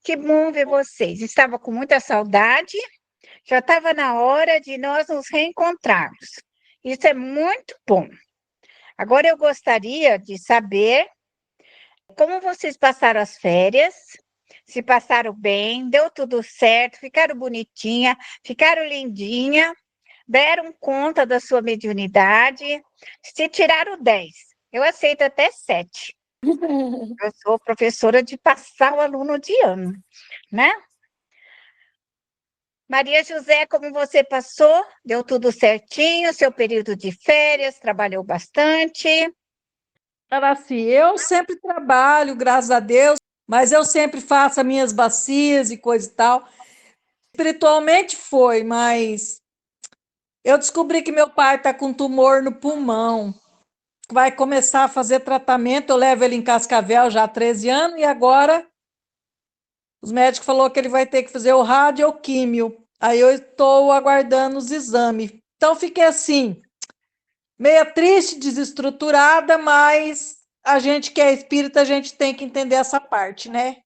Que bom ver vocês. Estava com muita saudade, já estava na hora de nós nos reencontrarmos. Isso é muito bom. Agora eu gostaria de saber como vocês passaram as férias, se passaram bem, deu tudo certo, ficaram bonitinha, ficaram lindinha, deram conta da sua mediunidade, se tiraram 10. Eu aceito até 7. Eu sou professora de passar o aluno de ano, né? Maria José, como você passou? Deu tudo certinho? Seu período de férias, trabalhou bastante? Araci, eu sempre trabalho, graças a Deus, mas eu sempre faço as minhas bacias e coisa e tal. Espiritualmente foi, mas eu descobri que meu pai está com tumor no pulmão. Vai começar a fazer tratamento, eu levo ele em Cascavel já há 13 anos e agora os médicos falaram que ele vai ter que fazer o radioquímio. Aí eu estou aguardando os exames. Então fiquei assim, meia triste, desestruturada, mas a gente que é espírita, a gente tem que entender essa parte, né?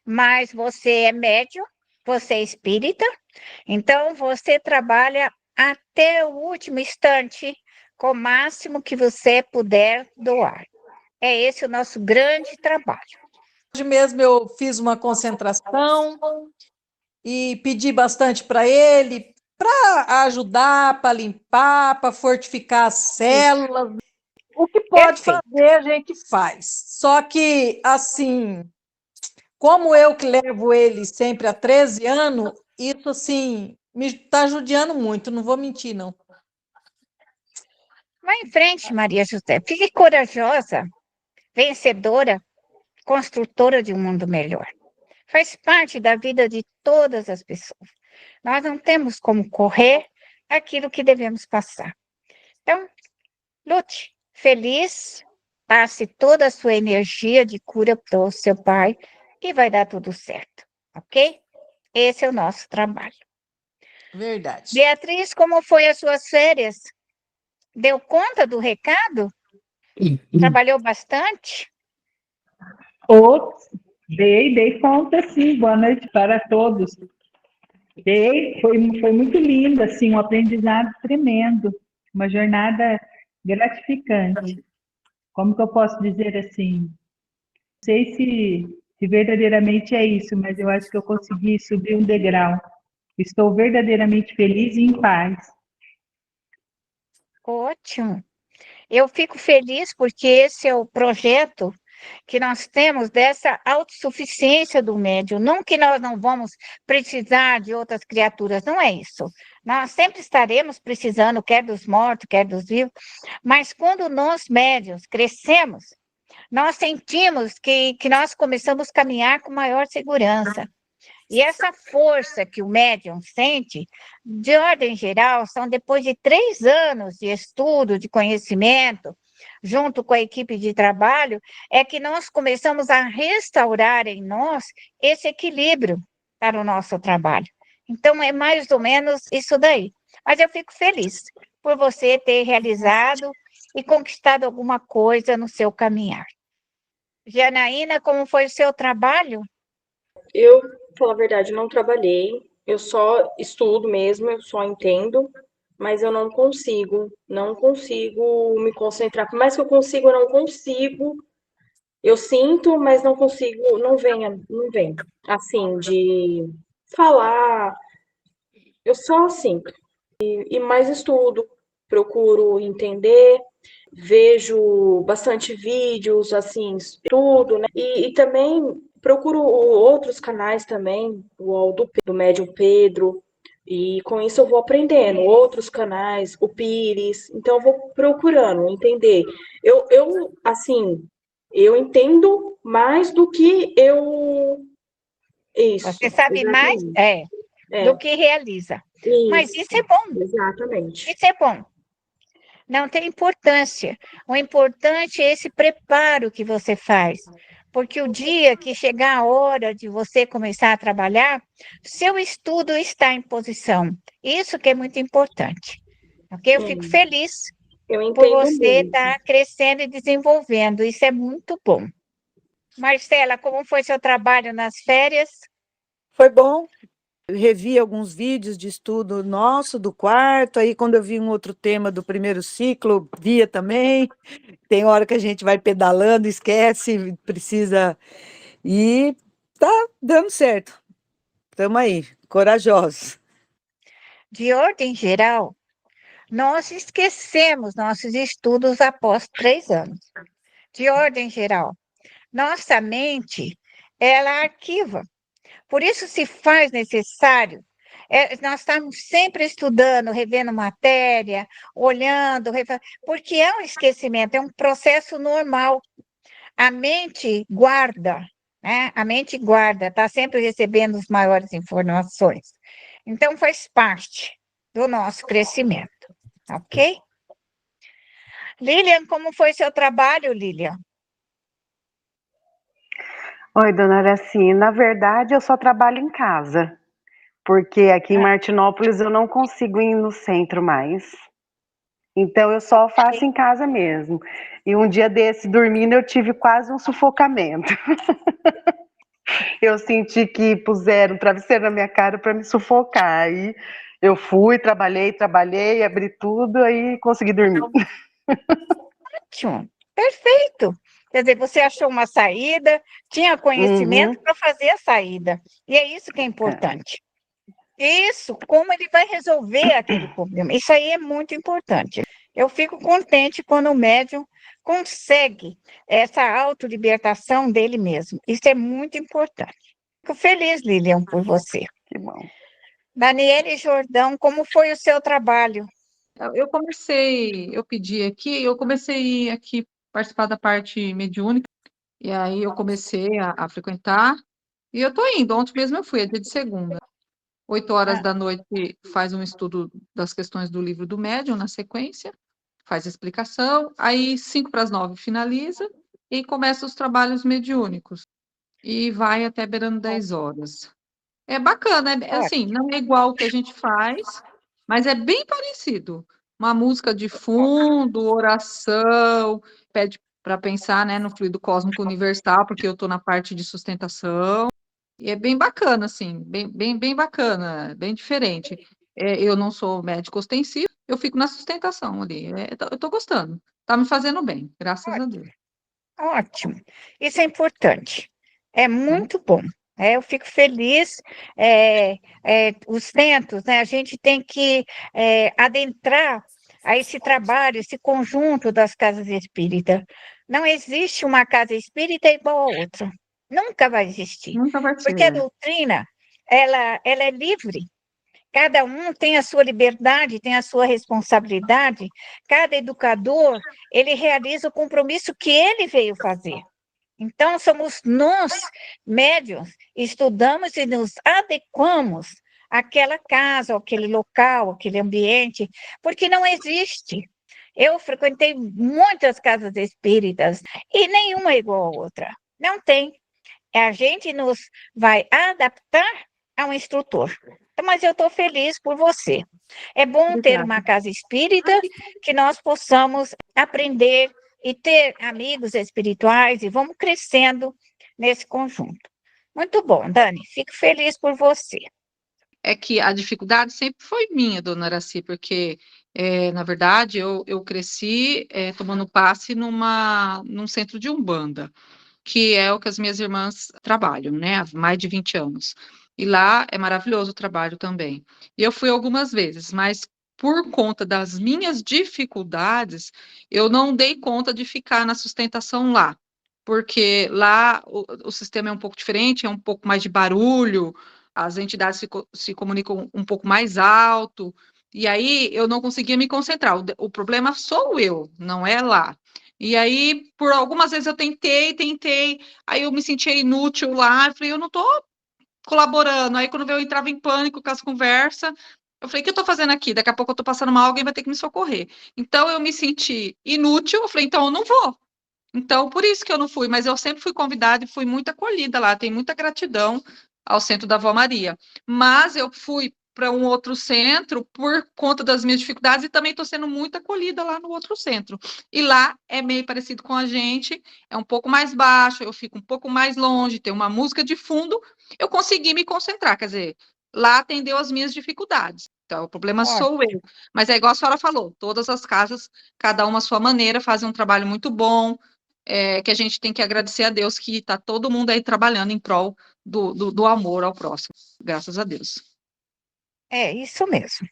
Mas você é médium, você é espírita, então você trabalha até o último instante com o máximo que você puder doar. É esse o nosso grande trabalho. Hoje mesmo eu fiz uma concentração e pedi bastante para ele, para ajudar, para limpar, para fortificar as Isso, células. O que pode perfeito. fazer, a gente faz. Só que, assim, como eu que levo ele sempre há 13 anos, isso, assim, me está judiando muito, não vou mentir, não. Vai em frente, Maria José. Fique corajosa, vencedora, construtora de um mundo melhor. Faz parte da vida de todas as pessoas. Nós não temos como correr aquilo que devemos passar. Então, lute, feliz, passe toda a sua energia de cura para o seu pai e vai dar tudo certo, ok? Esse é o nosso trabalho. Verdade. Beatriz, como foi as suas férias? Deu conta do recado? Trabalhou bastante? Ô, dei conta, sim. Boa noite para todos. Foi muito lindo, assim, um aprendizado tremendo, uma jornada gratificante. Como que eu posso dizer assim? Não sei se verdadeiramente é isso, mas eu acho que eu consegui subir um degrau. Estou verdadeiramente feliz e em paz. Ótimo. Eu fico feliz porque esse é o projeto que nós temos dessa autossuficiência do médium. Não que nós não vamos precisar de outras criaturas, não é isso. Nós sempre estaremos precisando, quer dos mortos, quer dos vivos, mas quando nós médios crescemos, nós sentimos que nós começamos a caminhar com maior segurança. E essa força que o médium sente, de ordem geral, são depois de 3 anos de estudo, de conhecimento, junto com a equipe de trabalho, é que nós começamos a restaurar em nós esse equilíbrio para o nosso trabalho. Então, é mais ou menos isso daí. Mas eu fico feliz por você ter realizado e conquistado alguma coisa no seu caminhar. Janaína, como foi o seu trabalho? Eu, pra falar a verdade, não trabalhei. Eu só estudo mesmo, eu só entendo, mas eu não consigo me concentrar. Por mais que eu consiga, eu não consigo. Eu sinto, mas não consigo, não vem. Assim, de falar, eu só assim. E mais estudo, procuro entender, vejo bastante vídeos, assim, tudo, né? E também procuro outros canais também, o do Médium Pedro, e com isso eu vou aprendendo outros canais, o Pires, então eu vou procurando entender. Assim, eu entendo mais do que eu. Isso, Você sabe mais? exatamente. Do É, que realiza. Mas isso, isso é bom, exatamente. isso é bom. Não tem importância. O importante é esse preparo que você faz. Porque o dia que chegar a hora de você começar a trabalhar, seu estudo está em posição. Isso que é muito importante. Ok? Eu fico É, feliz eu por entendo você muito. estar crescendo e desenvolvendo. Isso é muito bom. Marcela, como foi seu trabalho nas férias? Foi bom. Eu revi alguns vídeos de estudo nosso do quarto, aí quando eu vi um outro tema do primeiro ciclo, via também. Tem hora que a gente vai pedalando, esquece, precisa e tá dando certo. Estamos aí, corajosos. De ordem geral, nós esquecemos nossos estudos após 3 anos. De ordem geral, nossa mente, ela arquiva. Por isso se faz necessário, nós estamos sempre estudando, revendo matéria, olhando, porque é um esquecimento, é um processo normal. A mente guarda, né? A mente guarda, está sempre recebendo as maiores informações. Então, faz parte do nosso crescimento, ok? Lilian, como foi seu trabalho, Lilian? Oi, dona Araci. Na verdade, eu só trabalho em casa, porque aqui em Martinópolis eu não consigo ir no centro mais. Então, eu só faço em casa mesmo. E um dia desse, dormindo, eu tive quase um sufocamento. Eu senti que puseram um travesseiro na minha cara para me sufocar. Aí eu fui, trabalhei, abri tudo, aí consegui dormir. Ótimo, perfeito. Quer dizer, você achou uma saída, tinha conhecimento para fazer a saída. E é isso que é importante. Isso, como ele vai resolver aquele problema. Isso aí é muito importante. Eu fico contente quando o médium consegue essa autolibertação dele mesmo. Isso é muito importante. Fico feliz, Lilian, por você. Que bom. Daniele Jordão, como foi o seu trabalho? Eu pedi aqui, eu comecei aqui participar da parte mediúnica, e aí eu comecei a frequentar, e eu tô indo, ontem mesmo eu fui, é dia de segunda. 8 horas da noite faz um estudo das questões do livro do médium na sequência, faz a explicação, aí 8:55 finaliza, e começa os trabalhos mediúnicos, e vai até beirando 10 horas. É bacana, assim, não é igual o que a gente faz, mas é bem parecido. Uma música de fundo, oração, pede para pensar, né, no fluido cósmico universal, porque eu estou na parte de sustentação. E é bem bacana, assim, bem bacana, bem diferente. Eu não sou médico ostensivo, eu fico na sustentação ali. Eu estou gostando, está me fazendo bem, graças a Deus. Ótimo. Isso é importante. É muito bom. Eu fico feliz. Os centros, né? A gente tem que adentrar a esse trabalho, esse conjunto das casas espíritas. Não existe uma casa espírita igual a outra. Nunca vai existir. Nunca vai ser. Porque a doutrina, ela é livre. Cada um tem a sua liberdade, tem a sua responsabilidade. Cada educador, ele realiza o compromisso que ele veio fazer. Então, somos nós, médiuns, estudamos e nos adequamos àquela casa, àquele local, àquele ambiente, porque não existe. Eu frequentei muitas casas espíritas e nenhuma é igual à outra. Não tem. A gente nos vai adaptar a um instrutor. Mas eu estou feliz por você. É bom ter uma casa espírita que nós possamos aprender e ter amigos espirituais e vamos crescendo nesse conjunto. Muito bom, Dani. Fico feliz por você. É que a dificuldade sempre foi minha, dona Araci, porque, na verdade, eu cresci tomando passe num centro de Umbanda, que é o que as minhas irmãs trabalham, né, há mais de 20 anos. E lá é maravilhoso o trabalho também. E eu fui algumas vezes, mas por conta das minhas dificuldades, eu não dei conta de ficar na sustentação lá, porque lá o sistema é um pouco diferente, é um pouco mais de barulho, as entidades se comunicam um pouco mais alto, e aí eu não conseguia me concentrar. O problema sou eu, não é lá. E aí, por algumas vezes eu tentei, aí eu me sentia inútil lá, falei, eu não estou colaborando. Aí quando eu entrava em pânico com as conversas, eu falei, o que eu estou fazendo aqui? Daqui a pouco eu estou passando mal, alguém vai ter que me socorrer. Então eu me senti inútil, eu falei, então eu não vou. Então, por isso que eu não fui, mas eu sempre fui convidada e fui muito acolhida lá, tenho muita gratidão ao Centro da Avó Maria. Mas eu fui para um outro centro por conta das minhas dificuldades e também estou sendo muito acolhida lá no outro centro. E lá é meio parecido com a gente, é um pouco mais baixo, eu fico um pouco mais longe, tem uma música de fundo, eu consegui me concentrar, quer dizer, lá atendeu as minhas dificuldades. Então, o problema sou eu. Mas é igual a senhora falou, todas as casas, cada uma à sua maneira, fazem um trabalho muito bom, que a gente tem que agradecer a Deus que está todo mundo aí trabalhando em prol do amor ao próximo, graças a Deus. É isso mesmo.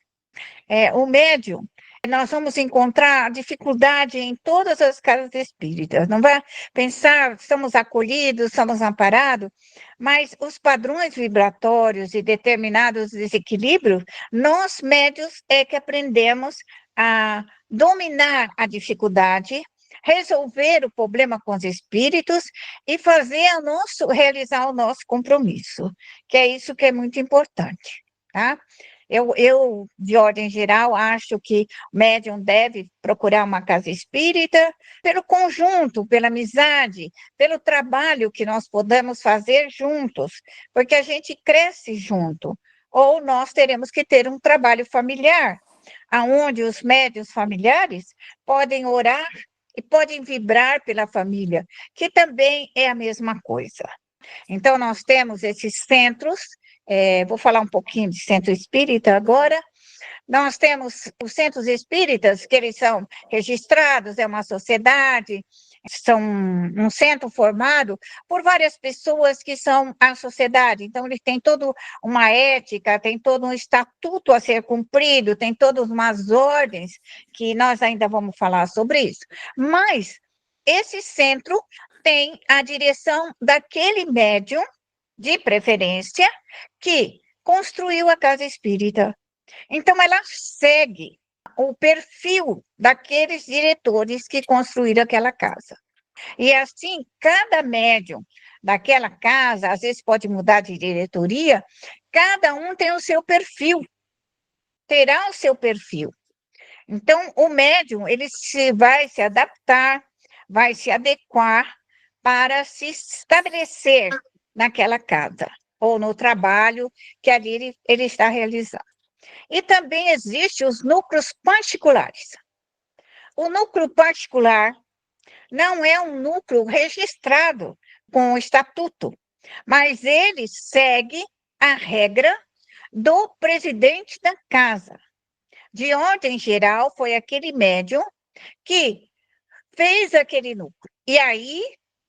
O médium, nós vamos encontrar dificuldade em todas as casas espíritas. Não vai pensar, somos acolhidos, somos amparados, mas os padrões vibratórios e determinados desequilíbrios, nós médios é que aprendemos a dominar a dificuldade, resolver o problema com os espíritos e realizar o nosso compromisso, que é isso que é muito importante, tá? Eu, de ordem geral, acho que o médium deve procurar uma casa espírita pelo conjunto, pela amizade, pelo trabalho que nós podemos fazer juntos, porque a gente cresce junto. Ou nós teremos que ter um trabalho familiar, onde os médiuns familiares podem orar e podem vibrar pela família, que também é a mesma coisa. Então, nós temos esses centros, vou falar um pouquinho de centro espírita agora. Nós temos os centros espíritas, que eles são registrados, é uma sociedade, são um centro formado por várias pessoas que são a sociedade. Então, eles têm toda uma ética, tem todo um estatuto a ser cumprido, tem todas umas ordens, que nós ainda vamos falar sobre isso. Mas esse centro tem a direção daquele médium, de preferência, que construiu a casa espírita. Então, ela segue o perfil daqueles diretores que construíram aquela casa. E assim, cada médium daquela casa, às vezes pode mudar de diretoria, cada um tem o seu perfil, terá o seu perfil. Então, o médium, ele vai se adaptar, vai se adequar para se estabelecer naquela casa, ou no trabalho que ali ele está realizando. E também existem os núcleos particulares. O núcleo particular não é um núcleo registrado com o estatuto, mas ele segue a regra do presidente da casa. De ordem geral, foi aquele médium que fez aquele núcleo. E aí,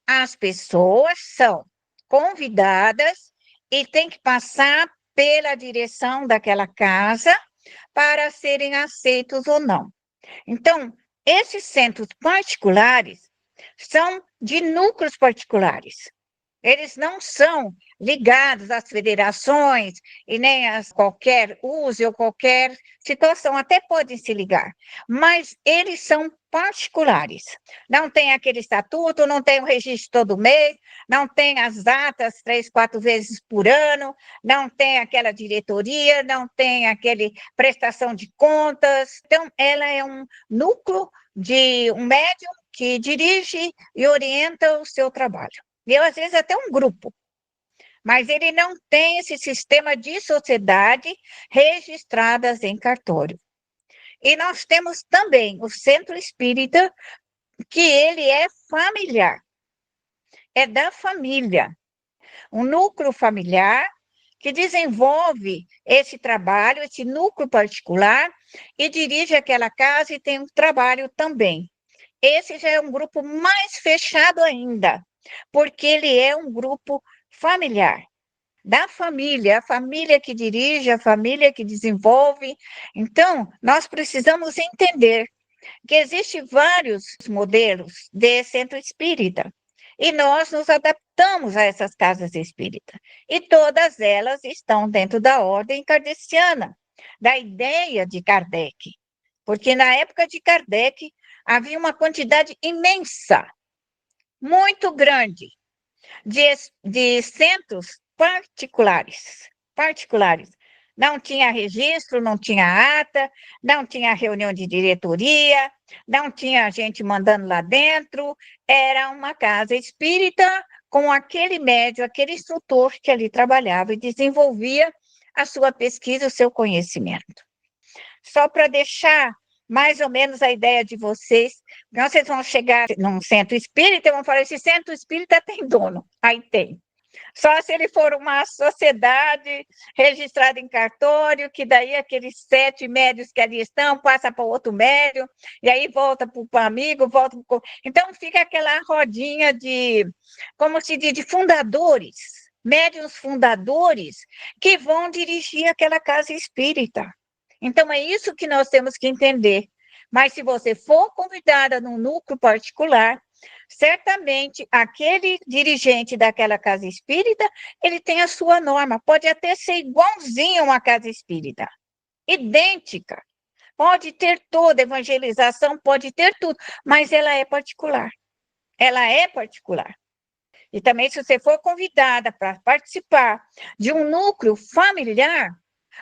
as pessoas são convidadas e têm que passar pela direção daquela casa para serem aceitos ou não. Então, esses centros particulares são de núcleos particulares. Eles não são ligados às federações e nem a qualquer uso ou qualquer situação, até podem se ligar, mas eles são particulares. Não tem aquele estatuto, não tem o registro todo mês, não tem as datas 3, 4 vezes por ano, não tem aquela diretoria, não tem aquele prestação de contas. Então, ela é um núcleo de um médium que dirige e orienta o seu trabalho. E às vezes até um grupo, mas ele não tem esse sistema de sociedade registradas em cartório. E nós temos também o centro espírita, que ele é familiar, é da família, um núcleo familiar que desenvolve esse trabalho, esse núcleo particular, e dirige aquela casa e tem um trabalho também. Esse já é um grupo mais fechado ainda, porque ele é um grupo familiar, da família, a família que dirige, a família que desenvolve. Então, nós precisamos entender que existem vários modelos de centro espírita, e nós nos adaptamos a essas casas espíritas, e todas elas estão dentro da ordem kardeciana, da ideia de Kardec, porque na época de Kardec havia uma quantidade imensa, muito grande, de centros particulares. Não tinha registro, não tinha ata, não tinha reunião de diretoria, não tinha gente mandando lá dentro, era uma casa espírita com aquele médium, aquele instrutor que ali trabalhava e desenvolvia a sua pesquisa, o seu conhecimento. Só para deixar mais ou menos a ideia de vocês, então vocês vão chegar num centro espírita e vão falar, esse centro espírita tem dono. Aí tem. Só se ele for uma sociedade registrada em cartório, que daí aqueles 7 médios que ali estão, passa para o outro médio, e aí volta para o amigo, volta para o... Então, fica aquela rodinha de, como se diz, de fundadores, médiuns fundadores, que vão dirigir aquela casa espírita. Então, é isso que nós temos que entender. Mas se você for convidada num núcleo particular, certamente aquele dirigente daquela casa espírita, ele tem a sua norma, pode até ser igualzinho a uma casa espírita, idêntica, pode ter toda evangelização, pode ter tudo, mas ela é particular. Ela é particular. E também, se você for convidada para participar de um núcleo familiar,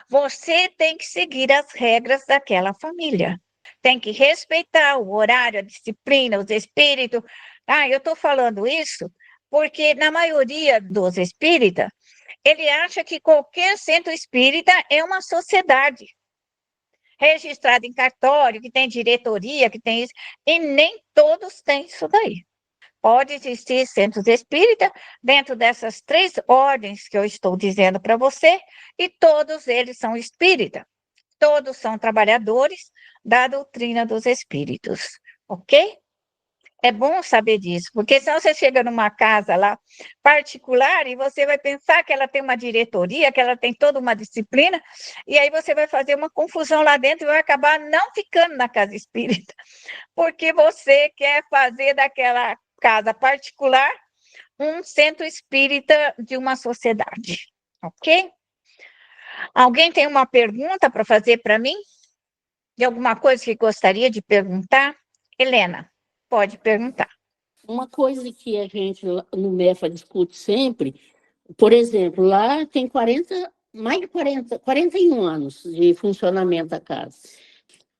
você tem que seguir as regras daquela família. Tem que respeitar o horário, a disciplina, os espíritos. Eu estou falando isso porque, na maioria dos espíritas, ele acha que qualquer centro espírita é uma sociedade registrada em cartório, que tem diretoria, que tem isso, e nem todos têm isso daí. Pode existir centros espíritas dentro dessas 3 ordens que eu estou dizendo para você, e todos eles são espíritas. Todos são trabalhadores da doutrina dos espíritos, ok? É bom saber disso, porque senão você chega numa casa lá particular e você vai pensar que ela tem uma diretoria, que ela tem toda uma disciplina, e aí você vai fazer uma confusão lá dentro e vai acabar não ficando na casa espírita, porque você quer fazer daquela casa particular um centro espírita de uma sociedade, ok? Alguém tem uma pergunta para fazer para mim? De alguma coisa que gostaria de perguntar? Helena, pode perguntar. Uma coisa que a gente no MEFA discute sempre, por exemplo, lá tem mais de 41 anos de funcionamento da casa.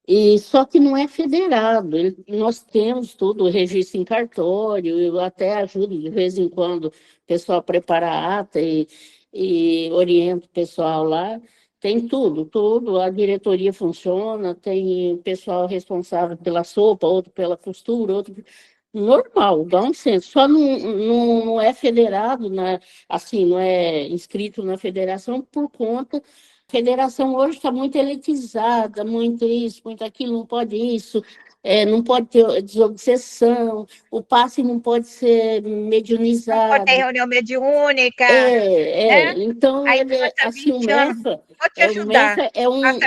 E só que não é federado. Nós temos tudo, o registro em cartório, eu até ajudo de vez em quando o pessoal prepara a ata e oriento o pessoal lá. Tem tudo. A diretoria funciona, tem pessoal responsável pela sopa, outro pela costura, outro... Normal, dá um senso. Só não é federado, assim, não é inscrito na federação por conta... A federação hoje está muito elitizada, muito isso, muito aquilo, não pode isso, não pode ter desobsessão, o passe não pode ser mediunizado. Não pode ter reunião mediúnica. Né? Então, aí ele, assim, o MEFA... Vou te ajudar. Passa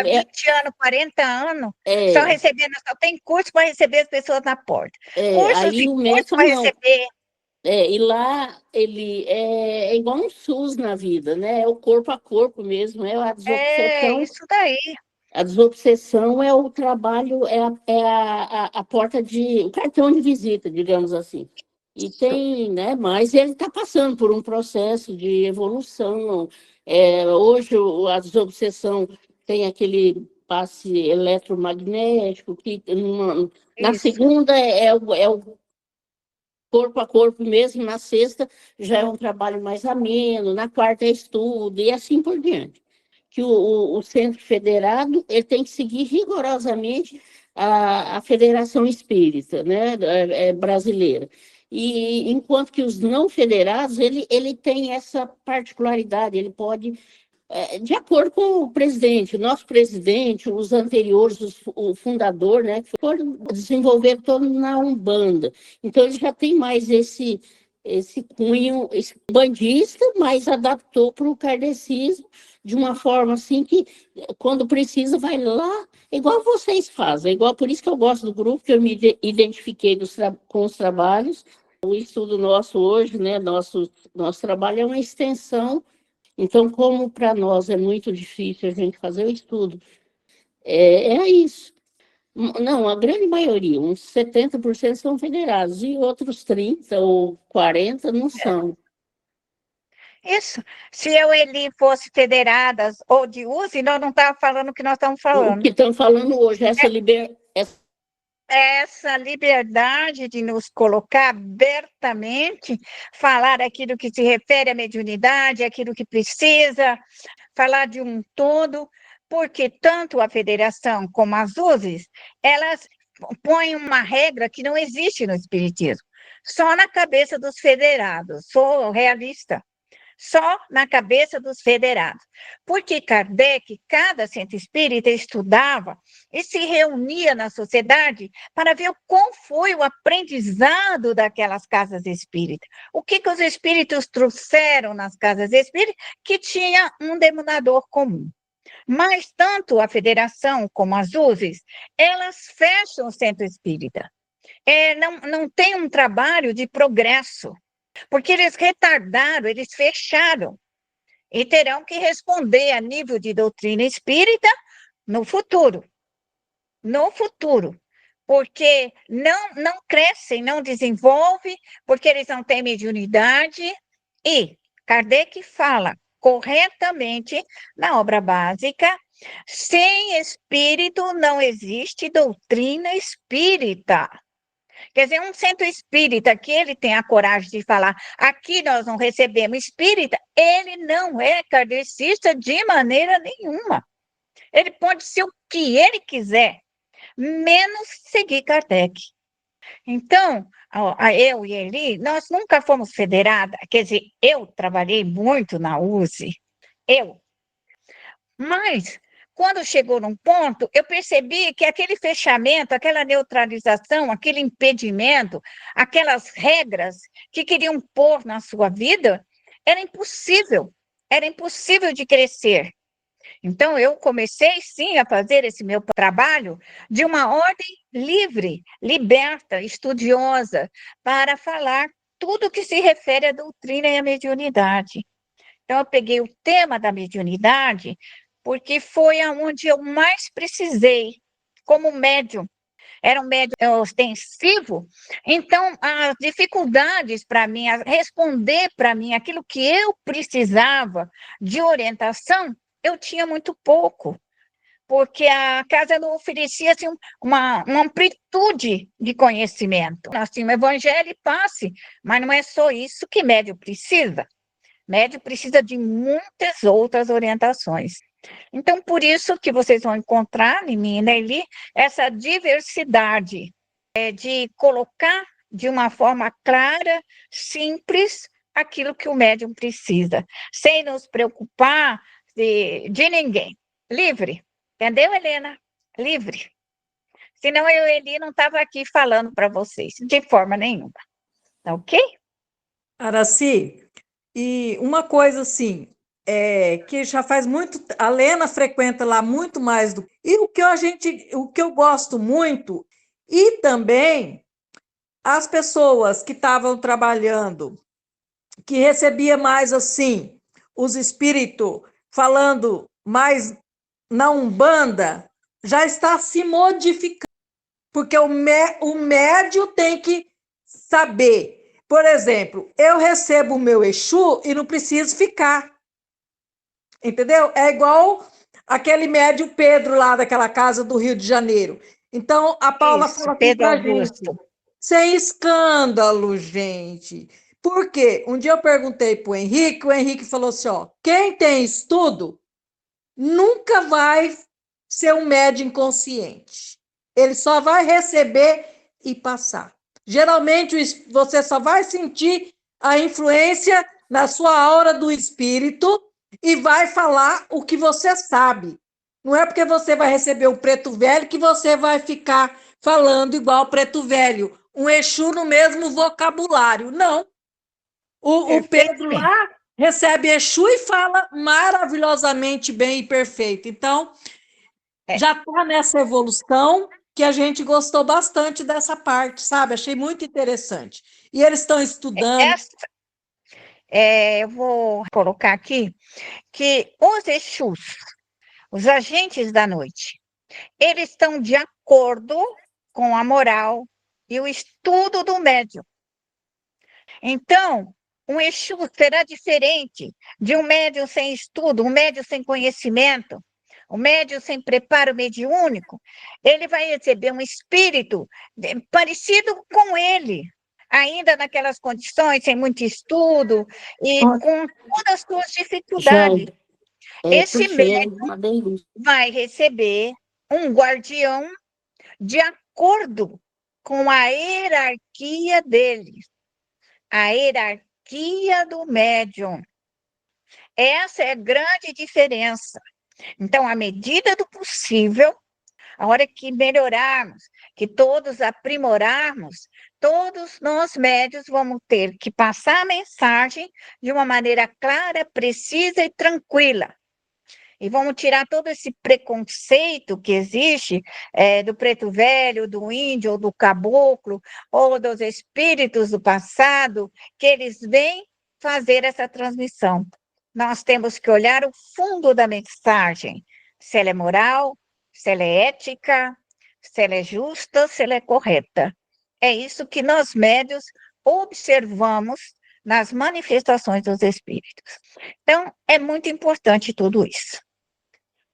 20 anos, 40 anos, só recebendo, só tem curso para receber as pessoas na porta. Cursos aí e o curso MEFA para não. receber... E lá ele é igual um SUS na vida, né? É o corpo a corpo mesmo, é a desobsessão. Isso daí. A desobsessão é o trabalho, a porta de... o cartão de visita, digamos assim. E tem, né? Mas ele está passando por um processo de evolução. Hoje a desobsessão tem aquele passe eletromagnético, que na segunda é o corpo a corpo mesmo, na sexta já é um trabalho mais ameno, na quarta é estudo, e assim por diante. Que o centro federado ele tem que seguir rigorosamente a Federação Espírita, né, brasileira. E enquanto que os não federados, ele tem essa particularidade, ele pode... de acordo com o presidente, o nosso presidente, os anteriores, o fundador, né, foram desenvolver todo na Umbanda. Então, ele já tem mais esse cunho bandista, mas adaptou para o kardecismo de uma forma assim que, quando precisa, vai lá, igual vocês fazem. Igual, por isso que eu gosto do grupo, que eu me identifiquei com os trabalhos. O estudo nosso hoje, né, nosso trabalho é uma extensão. Então, como para nós é muito difícil a gente fazer o estudo, é isso. Não, a grande maioria, uns 70% são federados, e outros 30% ou 40% não são. Isso. Se eu e Eli fosse federadas ou de USE, nós não estávamos falando o que nós estamos falando. O que estão falando hoje, essa liberdade de nos colocar abertamente, falar aquilo que se refere à mediunidade, aquilo que precisa, falar de um todo, porque tanto a federação como as USES, elas põem uma regra que não existe no Espiritismo, só na cabeça dos federados, sou realista, só na cabeça dos federados. Porque Kardec, cada centro espírita, estudava e se reunia na sociedade para ver qual foi o aprendizado daquelas casas espíritas. O que os espíritos trouxeram nas casas espíritas que tinha um denominador comum. Mas tanto a federação como as USES, elas fecham o centro espírita. Não tem um trabalho de progresso, porque eles retardaram, eles fecharam, e terão que responder a nível de doutrina espírita no futuro, porque não crescem, não desenvolvem, porque eles não têm mediunidade, e Kardec fala corretamente na obra básica, sem espírito não existe doutrina espírita. Quer dizer, um centro espírita que ele tem a coragem de falar, aqui nós não recebemos espírita, ele não é kardecista de maneira nenhuma. Ele pode ser o que ele quiser, menos seguir Kardec. Então, eu e Eli, nós nunca fomos federadas, quer dizer, eu trabalhei muito na USE, mas quando chegou num ponto, eu percebi que aquele fechamento, aquela neutralização, aquele impedimento, aquelas regras que queriam pôr na sua vida, era impossível de crescer. Então, eu comecei, sim, a fazer esse meu trabalho de uma ordem livre, liberta, estudiosa, para falar tudo que se refere à doutrina e à mediunidade. Então, eu peguei o tema da mediunidade, porque foi aonde eu mais precisei, como médium. Era um médium ostensivo, então as dificuldades para mim, responder para mim aquilo que eu precisava de orientação, eu tinha muito pouco, porque a casa não oferecia assim, uma amplitude de conhecimento. Nós tínhamos evangelho e passe, mas não é só isso que médium precisa. Médium precisa de muitas outras orientações. Então, por isso que vocês vão encontrar em mim e na Eli essa diversidade de colocar de uma forma clara, simples, aquilo que o médium precisa, sem nos preocupar de ninguém. Livre. Entendeu, Helena? Livre. Senão eu e Eli não estava aqui falando para vocês, de forma nenhuma. Tá ok? Araci, e uma coisa assim, que já faz muito, a Lena frequenta lá muito mais do e o que eu gosto muito, e também as pessoas que estavam trabalhando, que recebia mais assim, os espíritos falando mais na Umbanda, já está se modificando, porque o médium tem que saber. Por exemplo, eu recebo o meu Exu e não preciso ficar. Entendeu? É igual aquele médium Pedro lá daquela casa do Rio de Janeiro. Então, a Paula fala assim Pedro pra Augusto. gente, sem escândalo, gente. Por quê? Um dia eu perguntei para o Henrique falou assim, ó, quem tem estudo nunca vai ser um médium inconsciente. Ele só vai receber e passar. Geralmente, você só vai sentir a influência na sua aura do espírito e vai falar o que você sabe. Não é porque você vai receber o preto velho que você vai ficar falando igual o preto velho, um Exu no mesmo vocabulário. Não. O Pedro lá recebe Exu e fala maravilhosamente bem e perfeito. Então, já está nessa evolução que a gente gostou bastante dessa parte, sabe? Achei muito interessante. E eles estão estudando. Eu vou colocar aqui que os Exus, os agentes da noite, eles estão de acordo com a moral e o estudo do médium. Então, um Exu será diferente de um médium sem estudo, um médium sem conhecimento, um médium sem preparo mediúnico. Ele vai receber um espírito parecido com ele, ainda naquelas condições, sem muito estudo e com todas as suas dificuldades. Esse Porque é médium uma delícia. vai receber um guardião de acordo com a hierarquia dele, a hierarquia do médium. Essa é a grande diferença. Então, à medida do possível, a hora que melhorarmos, que todos aprimorarmos, todos nós médios vamos ter que passar a mensagem de uma maneira clara, precisa e tranquila. E vamos tirar todo esse preconceito que existe do preto velho, do índio, ou do caboclo, ou dos espíritos do passado, que eles vêm fazer essa transmissão. Nós temos que olhar o fundo da mensagem, se ela é moral, se ela é ética, se ela é justa, se ela é correta. É isso que nós médios observamos nas manifestações dos espíritos. Então, é muito importante tudo isso.